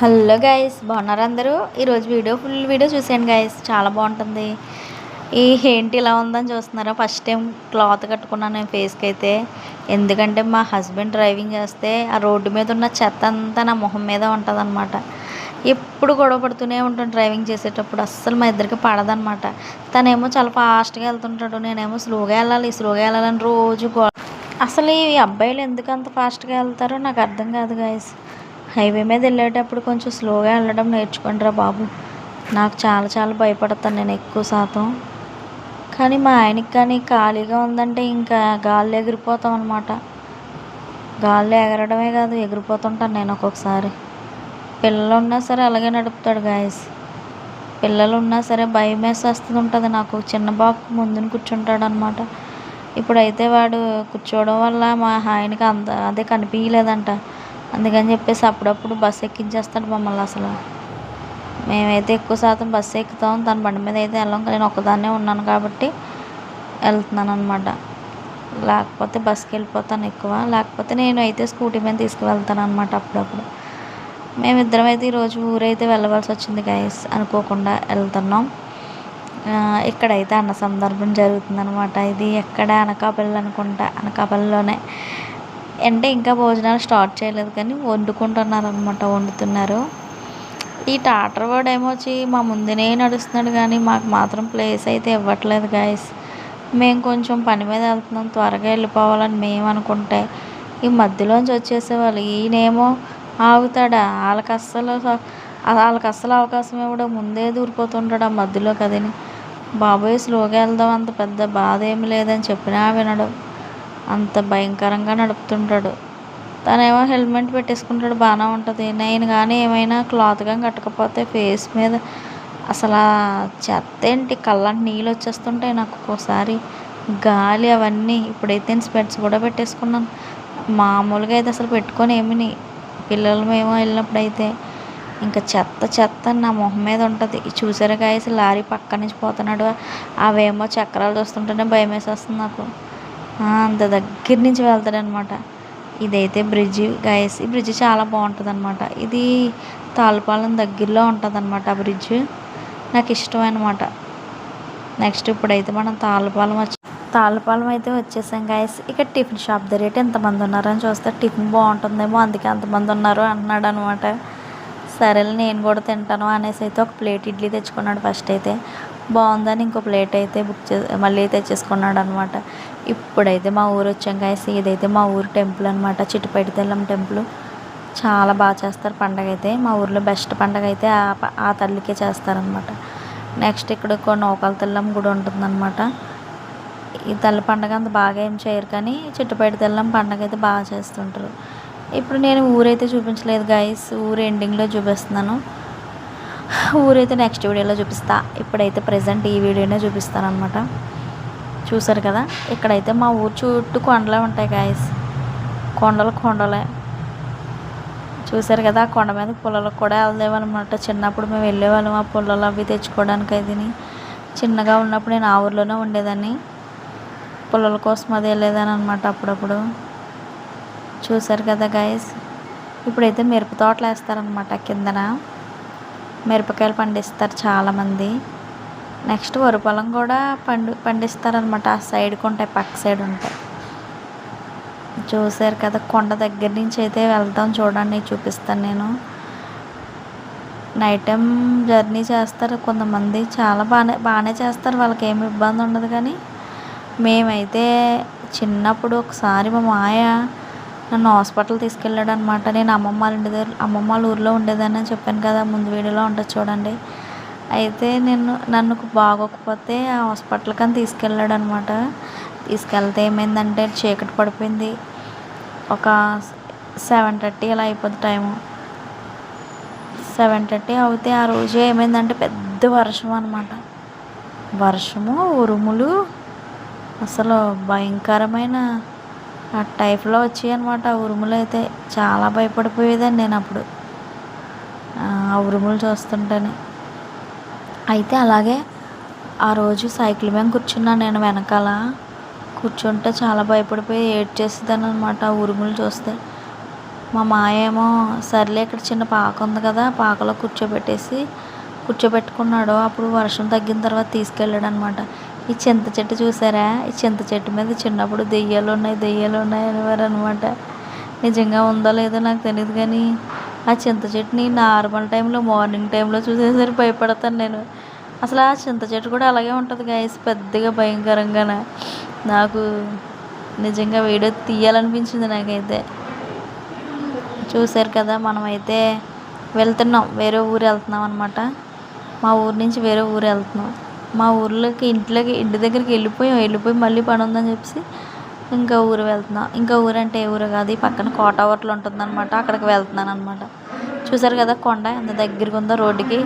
Hello guys, బాగున్నారు అందరూ? ఈరోజు ఫుల్ వీడియో చూసేయండి గైస్, చాలా బాగుంటుంది. ఏంటి ఇలా ఉందని చూస్తున్నారా? ఫస్ట్ టైం క్లాత్ కట్టుకున్నాను నేను ఫేస్కి అయితే. ఎందుకంటే మా హస్బెండ్ డ్రైవింగ్ చేస్తే ఆ రోడ్డు మీద ఉన్న చెత్త అంతా నా మొహం మీద ఉంటుంది. ఎప్పుడు గొడవ పడుతూనే ఉంటాను డ్రైవింగ్ చేసేటప్పుడు. అస్సలు మా ఇద్దరికి పడదనమాట. తనేమో చాలా ఫాస్ట్గా వెళ్తుంటాడు, నేనేమో స్లోగా వెళ్ళాలని రోజు అసలు ఈ అబ్బాయిలు ఎందుకు అంత ఫాస్ట్గా వెళ్తారో నాకు అర్థం కాదు గైస్. హైవే మీద వెళ్ళేటప్పుడు కొంచెం స్లోగా వెళ్ళడం నేర్చుకుంటారా బాబు. నాకు చాలా చాలా భయపడతాను నేను ఎక్కువ శాతం. కానీ మా ఆయనకి కానీ ఖాళీగా ఉందంటే ఇంకా గాల్లో ఎగిరిపోతాం అనమాట. గాల్లో ఎగరడమే కాదు, ఎగిరిపోతుంటాను నేను ఒక్కొక్కసారి. పిల్లలు ఉన్నా సరే అలాగే నడుపుతాడు గాయస్. పిల్లలు ఉన్నా సరే భయం వేసేస్తుంటుంది నాకు. చిన్న బాబు ముందుని కూర్చుంటాడు అనమాట. ఇప్పుడైతే వాడు కూర్చోవడం వల్ల మా ఆయనకి అదే కనిపించలేదంట. అందుకని చెప్పేసి అప్పుడప్పుడు బస్సు ఎక్కించేస్తాడు మమ్మల్ని. అసలు మేమైతే ఎక్కువ శాతం బస్సు ఎక్కుతాం, తన బండి మీద అయితే వెళ్ళాం. నేను ఒక్కదాన్నే ఉన్నాను కాబట్టి వెళ్తున్నాను అనమాట. లేకపోతే బస్కి వెళ్ళిపోతాను ఎక్కువ, లేకపోతే నేను అయితే స్కూటీ మీద తీసుకువెళ్తాను అనమాట అప్పుడప్పుడు. మేమిద్దరం అయితే ఈరోజు ఊరైతే వెళ్ళవలసి వచ్చింది గైస్, అనుకోకుండా వెళ్తున్నాం. ఇక్కడైతే అన్న సందర్భం జరుగుతుందనమాట. ఇది ఎక్కడ అనకాపల్లి అనుకుంటా, అనకాపల్లిలోనే. అంటే ఇంకా భోజనాలు స్టార్ట్ చేయలేదు కానీ వండుతున్నారు. ఈ టాటర్ వాడు ఏమొచ్చి మా ముందునే నడుస్తున్నాడు కానీ మాకు మాత్రం ప్లేస్ అయితే ఇవ్వట్లేదు గాయస్. మేము కొంచెం పని మీద వెళ్తున్నాం, త్వరగా వెళ్ళిపోవాలని మేము అనుకుంటే ఈ మధ్యలోంచి వచ్చేసేవాళ్ళు. ఈయనేమో ఆగుతాడా? వాళ్ళకి అస్సలు అవకాశం ఇవ్వడం, ముందే దూరిపోతుంటాడు ఆ మధ్యలో కదని. బాబోయ్ స్లోగా వెళ్దాం, అంత పెద్ద బాధ ఏమి లేదని చెప్పినా వినడు. అంత భయంకరంగా నడుపుతుంటాడు. తనేమో హెల్మెట్ పెట్టేసుకుంటాడు, బాగానే ఉంటుంది. నేను కానీ ఏమైనా క్లాత్ కానీ కట్టకపోతే ఫేస్ మీద అసలు చెత్త ఏంటి, కళ్ళంటి నీళ్ళు వచ్చేస్తుంటాయి నాకు ఒక్కోసారి. గాలి అవన్నీ. ఇప్పుడైతే నేను స్పెట్స్ కూడా పెట్టేసుకున్నాను. మామూలుగా అయితే అసలు పెట్టుకొని పిల్లలు మేము వెళ్ళినప్పుడు అయితే ఇంకా చెత్త నా మొహం మీద ఉంటుంది. చూసారా గాయస్, లారీ పక్క నుంచి పోతున్నాడు. అవేమో చక్రాలు చూస్తుంటేనే భయం వేసేస్తుంది నాకు. అంత దగ్గర నుంచి వెళ్తాడనమాట. ఇదైతే బ్రిడ్జి గైస్. ఈ బ్రిడ్జ్ చాలా బాగుంటుంది అనమాట. ఇది తాళ్ళపాలెం దగ్గరలో ఉంటుంది అనమాట ఆ బ్రిడ్జ్. నాకు ఇష్టం అనమాట. నెక్స్ట్ ఇప్పుడైతే మనం తాళ్ళపాలెం అయితే వచ్చేసాం గైస్. ఇక్కడ టిఫిన్ షాప్ దగ్గర ఎంతమంది ఉన్నారని చూస్తే టిఫిన్ బాగుంటుందేమో అందుకే అంతమంది ఉన్నారు అంటున్నాడు అనమాట. సరేలే నేను కూడా తింటాను అనేసి అయితే ఒక ప్లేట్ ఇడ్లీ తెచ్చుకున్నాడు ఫస్ట్ అయితే. బాగుందని ఇంకో ప్లేట్ అయితే మళ్ళీ తెచ్చేసుకున్నాడు అనమాట. ఇప్పుడైతే మా ఊరు వచ్చాం గాయస్. ఇదైతే మా ఊరు టెంపుల్ అనమాట, చిట్టుపేట తెల్లమ్మ టెంపుల్. చాలా బాగా చేస్తారు పండగ అయితే. మా ఊర్లో బెస్ట్ పండగ అయితే ఆ తల్లికే చేస్తారనమాట. నెక్స్ట్ ఇక్కడ నూకాల తెల్లమ్మ గుడి ఉంటుందన్నమాట. ఈ తల్లి పండగ అంత బాగా ఏం చేయరు కానీ చిట్టుపేట తెల్లమ్మ పండగ అయితే బాగా చేస్తుంటారు. ఇప్పుడు నేను ఊరైతే చూపించలేదు గాయస్, ఊరు ఎండింగ్లో చూపిస్తున్నాను. ఊరైతే నెక్స్ట్ వీడియోలో చూపిస్తా. ఇప్పుడైతే ప్రజెంట్ ఈ వీడియోనే చూపిస్తాను అనమాట. చూసారు కదా, ఇక్కడైతే మా ఊరు చుట్టూ కొండలే ఉంటాయి గాయస్. కొండలే చూసారు కదా. ఆ కొండ మీద పుల్లలకు కూడా వెళ్దేవాళ్ళనమాట. చిన్నప్పుడు మేము వెళ్ళేవాళ్ళం ఆ పుల్లలు అవి తెచ్చుకోవడానికి. అది చిన్నగా ఉన్నప్పుడు నేను ఆ ఊర్లోనే ఉండేదాన్ని. పుల్లల కోసం అది వెళ్ళేదాన్ని అనమాట అప్పుడప్పుడు. చూసారు కదా గాయస్. ఇప్పుడైతే మిరప తోటలు వేస్తారనమాట. కిందన మిరపకాయలు పండిస్తారు చాలామంది. నెక్స్ట్ వరి పొలం కూడా పండిస్తారనమాట. ఆ సైడ్కి ఉంటాయి, పక్క సైడ్ ఉంటాయి. చూసారు కదా, కొండ దగ్గర నుంచి అయితే వెళ్తాం చూడండి, చూపిస్తాను నేను. నైట్ టైం జర్నీ చేస్తారు కొంతమంది, చాలా బాగానే చేస్తారు, వాళ్ళకి ఏమి ఇబ్బంది ఉండదు. కానీ మేమైతే చిన్నప్పుడు ఒకసారి మా మాయ నన్ను హాస్పిటల్ తీసుకెళ్ళాడు అనమాట. నేను అమ్మమ్మ వాళ్ళ ఊరిలో ఉండేదాన్ని అని చెప్పాను కదా, ముందు వీడియోలో ఉంటుంది చూడండి. అయితే నన్ను బాగోకపోతే ఆ హాస్పిటల్కి అని తీసుకెళ్ళాడు అనమాట. తీసుకెళ్తే ఏమైందంటే చీకటి పడిపోయింది. ఒక 7:30 అలా అయిపోద్ది టైము. 7:30 అవుతే ఆ రోజు ఏమైందంటే పెద్ద వర్షం అనమాట. వర్షము, ఉరుములు, అసలు భయంకరమైన ఆ టైప్లో వచ్చాయి అనమాట. ఉరుములు అయితే చాలా భయపడిపోయేదాన్ని నేను అప్పుడు ఆ ఉరుములు చూస్తుంటేనే. అయితే అలాగే ఆ రోజు సైకిల్ మీద కూర్చున్నాను నేను. వెనకాల కూర్చుంటే చాలా భయపడిపోయి ఏడ్చేసేదాన్ని అనమాట ఉరుములు చూస్తే. మా మాయ ఏమో సర్లే ఇక్కడ చిన్న పాక ఉంది కదా, పాకలో కూర్చోబెట్టుకున్నాడు. అప్పుడు వర్షం తగ్గిన తర్వాత తీసుకెళ్ళాడు అనమాట. ఈ చింత చెట్టు చూసారా, ఈ చింత చెట్టు మీద చిన్నప్పుడు దెయ్యాలు ఉన్నాయి అనేవారు అనమాట. నిజంగా ఉందో లేదో నాకు తెలియదు, కానీ ఆ చింత చెట్టుని నార్మల్ టైంలో మార్నింగ్ టైంలో చూసేసరికి భయపడతాను నేను. అసలు ఆ చింత చెట్టు కూడా అలాగే ఉంటుంది గైస్, పెద్దగా భయంకరంగానే. నాకు నిజంగా వీడియో తీయాలనిపించింది నాకైతే. చూసారు కదా, మనమైతే వెళ్తున్నాం, వేరే ఊరు వెళ్తున్నాం అనమాట. మా ఊరు నుంచి వేరే ఊరు వెళ్తున్నాం. మా ఊర్లోకి ఇంటి దగ్గరికి వెళ్ళిపోయి మళ్ళీ పని ఉందని చెప్పేసి ఇంకా ఊరు వెళ్తున్నాం. ఇంకా ఊరు అంటే ఏ ఊరు కాదు, ఈ పక్కన కోటవర్లు ఉంటుందన్నమాట, అక్కడికి వెళ్తున్నాను అనమాట. చూసారు కదా కొండ ఎంత దగ్గరగా ఉందో రోడ్డుకి.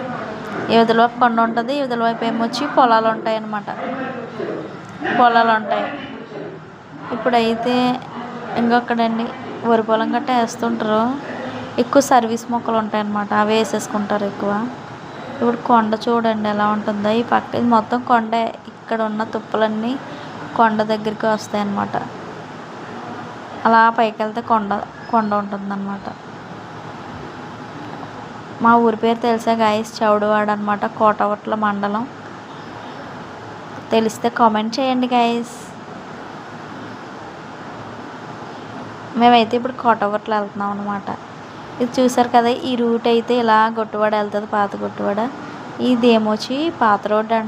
యువతల వైపు కొండ ఉంటుంది, యువతల వైపు ఏమొచ్చి పొలాలు ఉంటాయి అన్నమాట. ఇప్పుడైతే ఇంకొకడండి వరి పొలం గట్రా వేస్తుంటారు. ఎక్కువ సర్వీస్ మొక్కలు ఉంటాయన్నమాట, అవి వేసేసుకుంటారు ఎక్కువ. ఇప్పుడు కొండ చూడండి ఎలా ఉంటుందో. ఈ పక్క ఇది మొత్తం కొండే, ఇక్కడ ఉన్న తుప్పలన్నీ కొండ దగ్గరికి వస్తాయి అన్నమాట. అలా పైకి వెళ్తే కొండ ఉంటుందన్నమాట. మా ఊరి పేరు తెలుసా గాయస్, చౌడువాడ అనమాట, కోటవట్ల మండలం. తెలిస్తే కామెంట్ చేయండి గాయస్. మేమైతే ఇప్పుడు కోటవట్ల వెళ్తున్నాం అనమాట. ఇది చూసారు కదా, ఈ రూట్ అయితే ఇలా గొట్టువాడ వెళ్తుంది, పాత గొట్టువాడ. ఇదేమొచ్చి పాత రోడ్డు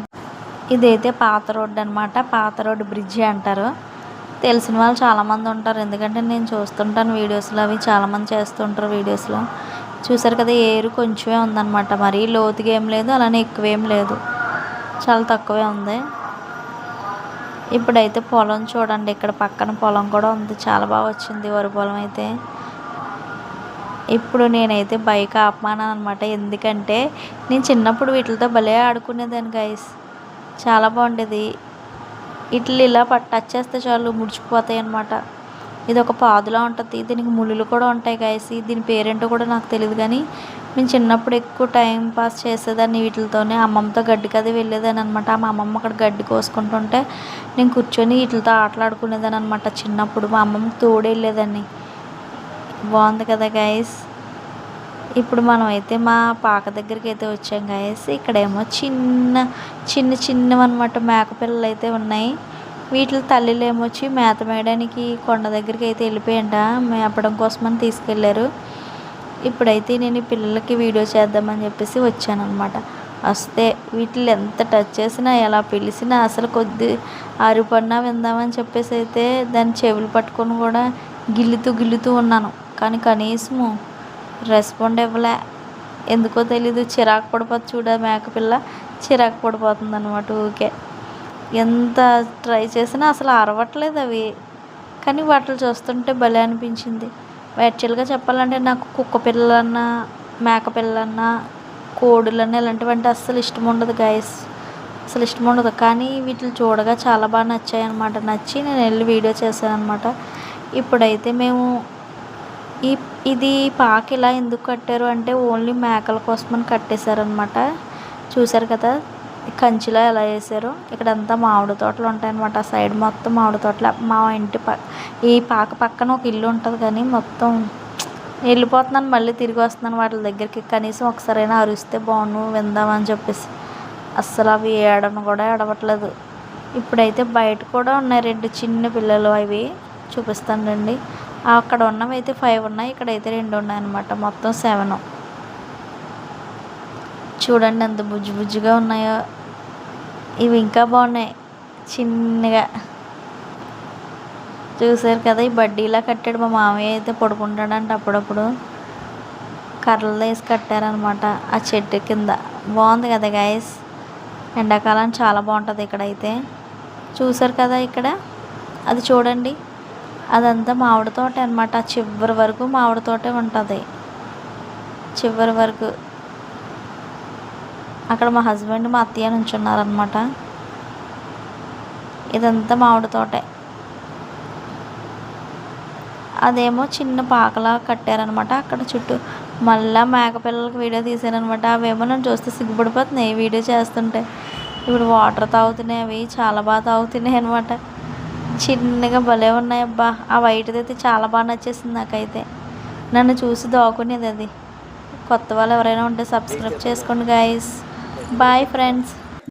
ఇదైతే పాత రోడ్డు అనమాట, పాత రోడ్డు బ్రిడ్జి అంటారు. తెలిసిన వాళ్ళు చాలామంది ఉంటారు, ఎందుకంటే నేను చూస్తుంటాను వీడియోస్లో, అవి చాలామంది చేస్తుంటారు వీడియోస్లో. చూసారు కదా, ఏరు కొంచెమే ఉందన్నమాట, మరీ లోతుగా ఏం లేదు, అలానే ఎక్కువేం లేదు, చాలా తక్కువే ఉంది. ఇప్పుడైతే పొలం చూడండి, ఇక్కడ పక్కన పొలం కూడా ఉంది, చాలా బాగా వచ్చింది వరి పొలం అయితే. ఇప్పుడు నేనైతే బైక్ ఆపమానాను అనమాట, ఎందుకంటే నేను చిన్నప్పుడు వీటితో భలే ఆడుకునేదాన్ని గైస్, చాలా బాగుండేది. ఇట్లు ఇలా టచ్ చేస్తే చాలు ముడిచిపోతాయి అన్నమాట. ఇది ఒక పాదులా ఉంటుంది, దీనికి ముళ్ళు కూడా ఉంటాయి గైస్. దీని పేరేంటో కూడా నాకు తెలియదు, కానీ నేను చిన్నప్పుడు ఎక్కువ టైం పాస్ చేసేదాన్ని వీటితోనే. అమ్మమ్మతో గడ్డికి అది వెళ్ళేదాన్ని అనమాట. మా అమ్మమ్మ అక్కడ గడ్డి కోసుకుంటుంటే నేను కూర్చొని వీటితో ఆటలాడుకునేదాన్ని అనమాట చిన్నప్పుడు. మా అమ్మమ్మకి తోడు వెళ్ళేదాన్ని. బాగుంది కదా గైస్. ఇప్పుడు మనం అయితే మా పాక దగ్గరికి అయితే వచ్చాం గైస్. ఇక్కడేమో చిన్నవన్నమాట మేకపిల్లలు అయితే ఉన్నాయి. వీటి తల్లిలు ఏమొచ్చి మేత మేయడానికి కొండ దగ్గరికి అయితే వెళ్ళిపోయంట, మేపడం కోసమని తీసుకెళ్ళారు. ఇప్పుడైతే నేను ఈ పిల్లలకి వీడియో చేద్దామని చెప్పేసి వచ్చానమాట. వస్తే వీటిని ఎంత టచ్ చేసినా, ఎలా పిలిచినా అసలు కొద్ది అరుపన్నా విందామని చెప్పేసి అయితే దాని చెవులు పట్టుకొని కూడా గిల్లుతూ ఉన్నాను, కానీ కనీసము రెస్పాండ్ ఇవ్వలే. ఎందుకో తెలీదు, చిరాకు పడిపోతుంది చూడ, మేకపిల్ల చిరాకు పడిపోతుంది అనమాట ఊరికే. ఎంత ట్రై చేసినా అసలు అరవట్లేదు అవి, కానీ వాటిని చూస్తుంటే భలే అనిపించింది. యాక్చువల్గా చెప్పాలంటే నాకు కుక్క పిల్లలన్నా, మేక పిల్లలన్నా, కోడులన్నా ఇలాంటివంటే అస్సలు ఇష్టం ఉండదు గైస్, అసలు ఇష్టం ఉండదు. కానీ వీటిని చూడగా చాలా బాగా నచ్చాయి అనమాట. నచ్చి నేను వెళ్ళి వీడియో చేశాను అనమాట. ఇప్పుడైతే మేము ఇది పాక ఇలా ఎందుకు కట్టారు అంటే ఓన్లీ మేకల కోసమని కట్టేశారనమాట. చూసారు కదా కంచిలో ఎలా వేసారో. ఇక్కడంతా మామిడి తోటలు ఉంటాయన్నమాట, ఆ సైడ్ మొత్తం మామిడి తోటలు. మా ఇంటి ఈ పాక పక్కన ఒక ఇల్లు ఉంటుంది, కానీ మొత్తం వెళ్ళిపోతున్నాను, మళ్ళీ తిరిగి వస్తున్నాను వాటి దగ్గరికి. కనీసం ఒకసారైనా అరిస్తే బాగుండు విందామని చెప్పేసి. అస్సలు అవి ఏడను కూడా ఏడవట్లేదు. ఇప్పుడైతే బయట కూడా ఉన్నాయి 2 చిన్న పిల్లలు, అవి చూపిస్తాను రండి. అక్కడ ఉన్నవి అయితే 5 ఉన్నాయి, ఇక్కడైతే 2 ఉన్నాయి అన్నమాట, మొత్తం 7. చూడండి ఎంత బుజ్జిగా ఉన్నాయో. ఇవి ఇంకా బాగున్నాయి చిన్నగా. చూసారు కదా, ఈ బడ్డీలా కట్టాడు మా మామయ్య అయితే. పడుకుంటాడంటే అప్పుడప్పుడు కర్రలు వేసి కట్టారనమాట ఆ చెట్టు కింద. బాగుంది కదా గైస్, ఎండాకాలం చాలా బాగుంటుంది ఇక్కడైతే. చూసారు కదా ఇక్కడ అది చూడండి, అదంతా మామిడి తోట అనమాట. చివరి వరకు మామిడి తోటే ఉంటుంది, చివరి వరకు. అక్కడ మా హస్బెండ్ మా అత్తయ్య నుంచున్నారనమాట. ఇదంతా మామిడి తోటే. అదేమో చిన్న పాకలా కట్టారనమాట అక్కడ చుట్టూ. మళ్ళీ మేకపిల్లలకి వీడియో తీసానమాట. అవేమో నన్ను చూస్తే సిగ్గుపడిపోతున్నాయి వీడియో చేస్తుంటే. ఇప్పుడు వాటర్ తాగుతున్నాయి, అవి చాలా బాగా తాగుతున్నాయి అనమాట. చిన్నగా భలే ఉన్నాయి అబ్బా. ఆ వైట్ది అయితే చాలా బాగా నచ్చేసింది నాకైతే. నన్ను చూసి దాక్కునేది అది. కొత్త వాళ్ళు ఎవరైనా ఉంటే సబ్స్క్రైబ్ చేసుకోండి గైస్. Bye friends.